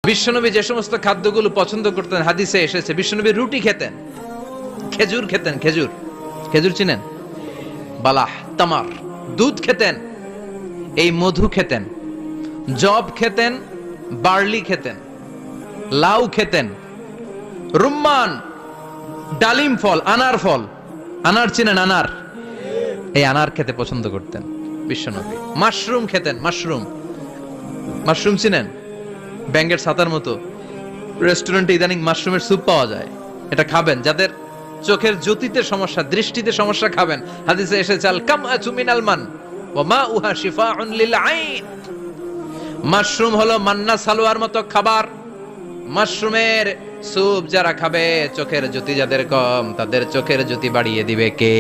বিশ্বনবী যে সমস্ত খাদ্যগুলো পছন্দ করতেন হাদিসে এসেছে, বিশ্বনবী রুটি খেতেন, খেজুর খেতেন, খেজুর, খেজুর চিনেন, বালাহ, তামার, দুধ খেতেন, এই মধু খেতেন, জব খেতেন, বার্লি খেতেন, লাউ খেতেন, রুম্মান, ডালিম ফল, আনার ফল, আনার চিনেন, আনার, এই আনার খেতে পছন্দ করতেন বিশ্বনবী। মাশরুম খেতেন, মাশরুম, মাশরুম চিনেন, ব্যাঙ্গের ছাতার মতো, রেস্টুরেন্টে ইদানিং মাশরুমের স্যুপ পাওয়া যায়, এটা খাবেন। যাদের চোখের জ্যোতিতে সমস্যা, দৃষ্টিতে সমস্যা, খাবেন। হাদিসে এসেছে আল কামআতু মিনাল মান ওয়া মাউহা শিফাউন লিল আইন। মাশরুম হলো মান্না সালোয়ার মতো খাবার। মাশরুমের স্যুপ যারা খাবে, চোখের জ্যোতি যাদের কম, তাদের চোখের জ্যোতি বাড়িয়ে দিবে কে?